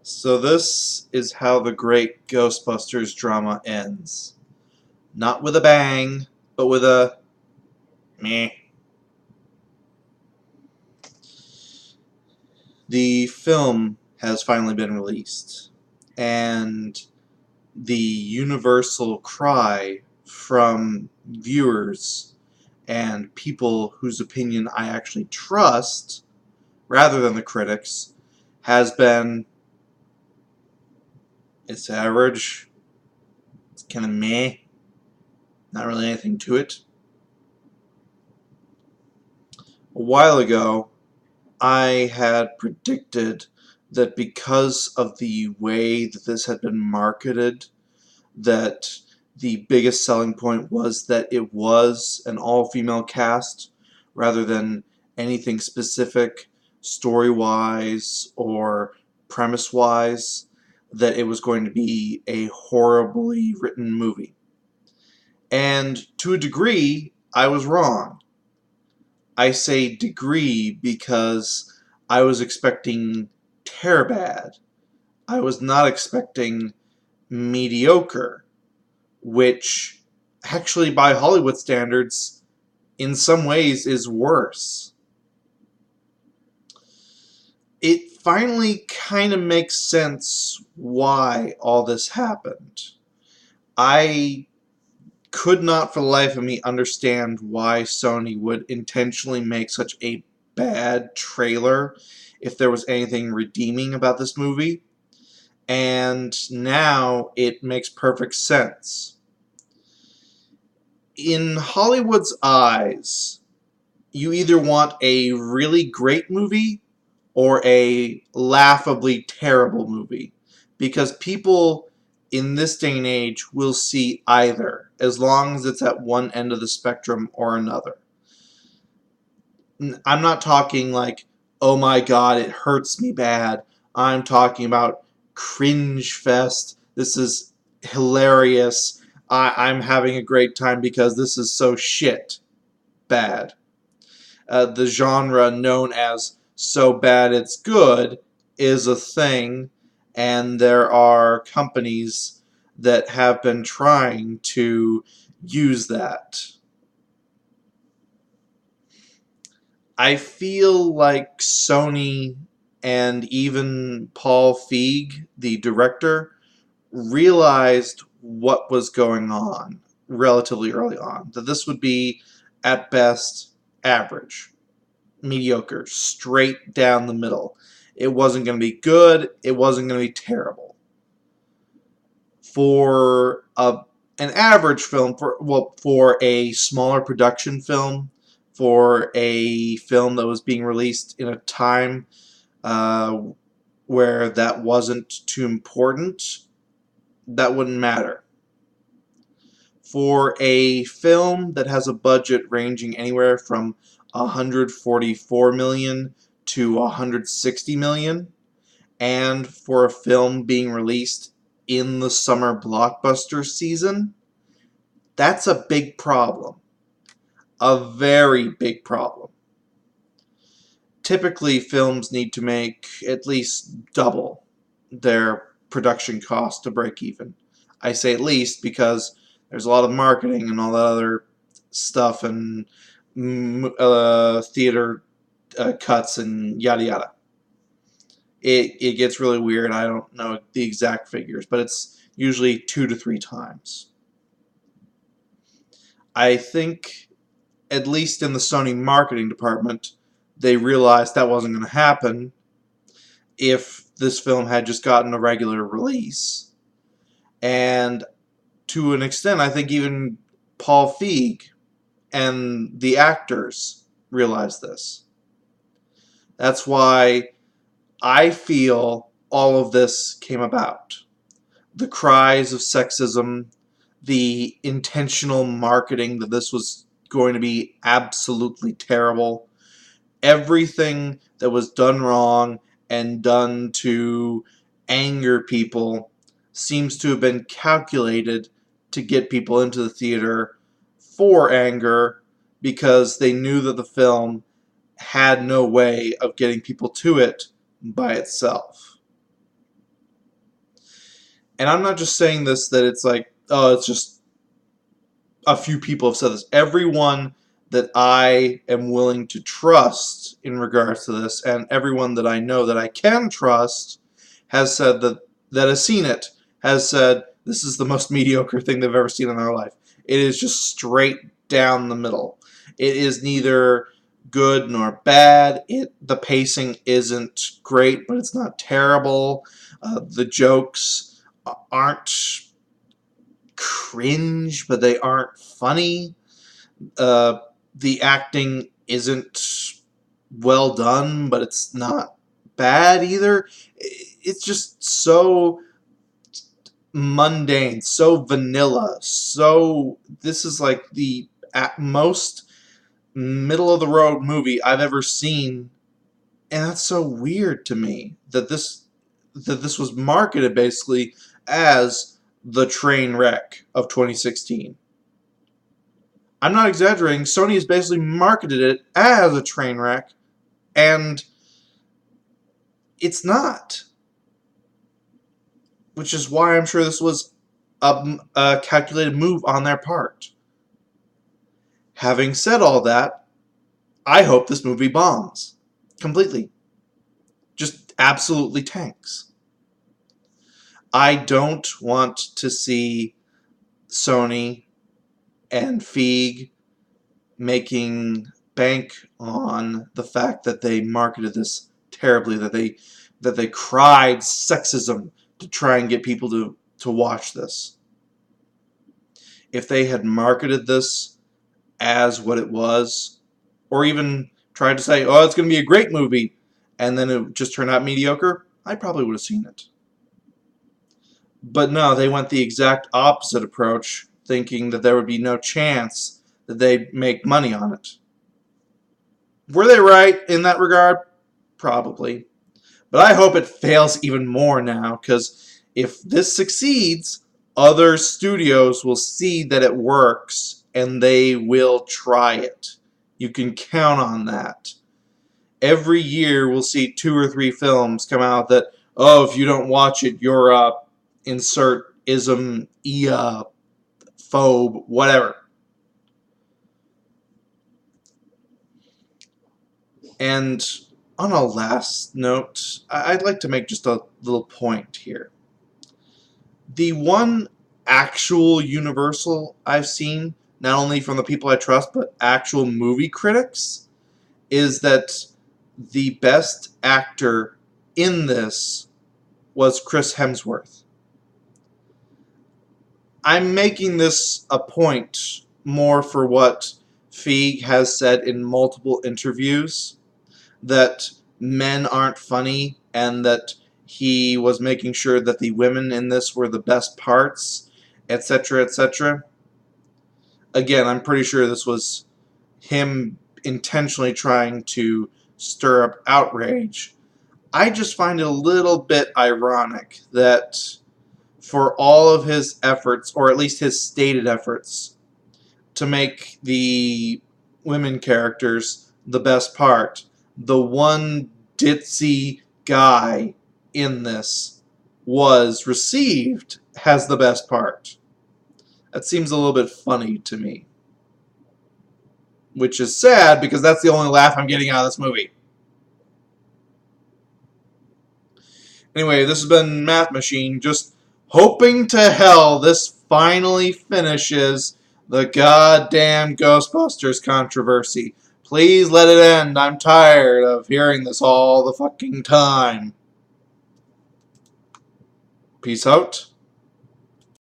So this is how the great Ghostbusters drama ends. Not with a bang, but with a meh. The film has finally been released, and the universal cry from viewers and people whose opinion I actually trust, rather than the critics, has been, it's average, it's kind of meh, not really anything to it. A while ago, I had predicted that because of the way that this had been marketed, that the biggest selling point was that it was an all-female cast rather than anything specific story-wise or premise-wise, that it was going to be a horribly written movie. And to a degree, I was wrong. I say degree because I was expecting bad. I was not expecting mediocre, which actually by Hollywood standards in some ways is worse. It finally kind of makes sense why all this happened. I could not for the life of me understand why Sony would intentionally make such a bad trailer if there was anything redeeming about this movie. And now it makes perfect sense. In Hollywood's eyes, you either want a really great movie or a laughably terrible movie. Because people in this day and age will see either, as long as it's at one end of the spectrum or another. I'm not talking like, oh my god, it hurts me bad. I'm talking about cringe fest. This is hilarious. I'm having a great time because this is so shit bad. The genre known as so bad it's good is a thing, and there are companies that have been trying to use that. I feel like Sony and even Paul Feig, the director, realized what was going on relatively early on. That this would be, at best, average, mediocre, straight down the middle. It wasn't going to be good, it wasn't going to be terrible. For an average film, for a smaller production film, for a film that was being released in a time uh, where that wasn't too important, that wouldn't matter. For a film that has a budget ranging anywhere from 144 million to 160 million, and for a film being released in the summer blockbuster season, that's a big problem. A very big problem. Typically, films need to make at least double their production cost to break even. I say at least because there's a lot of marketing and all that other stuff and theater cuts and yada yada. It gets really weird. I don't know the exact figures, but it's usually 2 to 3 times. I think, at least in the Sony marketing department, they realized that wasn't going to happen if this film had just gotten a regular release. And to an extent, I think even Paul Feig and the actors realized this. That's why I feel all of this came about. The cries of sexism, the intentional marketing that this was going to be absolutely terrible, everything that was done wrong and done to anger people seems to have been calculated to get people into the theater for anger, because they knew that the film had no way of getting people to it by itself. And I'm not just saying this that it's like, oh, it's just a few people have said this. Everyone that I am willing to trust in regards to this, and everyone that I know that I can trust, has said that has seen it, has said this is the most mediocre thing they've ever seen in their life. It is just straight down the middle. It is neither good nor bad. The pacing isn't great, but it's not terrible. The jokes aren't cringe, but they aren't funny. The acting isn't well done, but it's not bad either. It's just so mundane, so vanilla, so this is like the at most middle of the road movie I've ever seen, and that's so weird to me that this was marketed basically as the train wreck of 2016. I'm not exaggerating. Sony has basically marketed it as a train wreck, and it's not. Which is why I'm sure this was a calculated move on their part. Having said all that, I hope this movie bombs. Completely. Just absolutely tanks. I don't want to see Sony and Feig making bank on the fact that they marketed this terribly, that they cried sexism to try and get people to watch this. If they had marketed this as what it was, or even tried to say, oh, it's going to be a great movie, and then it just turned out mediocre, I probably would have seen it. But no, they went the exact opposite approach, thinking that there would be no chance that they'd make money on it. Were they right in that regard? Probably. But I hope it fails even more now, because if this succeeds, other studios will see that it works, and they will try it. You can count on that. Every year we'll see 2 or 3 films come out that, oh, if you don't watch it, you're a insert ism, phobe, whatever. And on a last note, I'd like to make just a little point here. The one actual universal I've seen, not only from the people I trust, but actual movie critics, is that the best actor in this was Chris Hemsworth. I'm making this a point more for what Feig has said in multiple interviews, that men aren't funny, and that he was making sure that the women in this were the best parts, etc., etc. Again, I'm pretty sure this was him intentionally trying to stir up outrage. I just find it a little bit ironic that for all of his efforts, or at least his stated efforts, to make the women characters the best part, the one ditzy guy in this was received as the best part. That seems a little bit funny to me. Which is sad, because that's the only laugh I'm getting out of this movie. Anyway, this has been Math Machine, just hoping to hell this finally finishes the goddamn Ghostbusters controversy. Please let it end. I'm tired of hearing this all the fucking time. Peace out.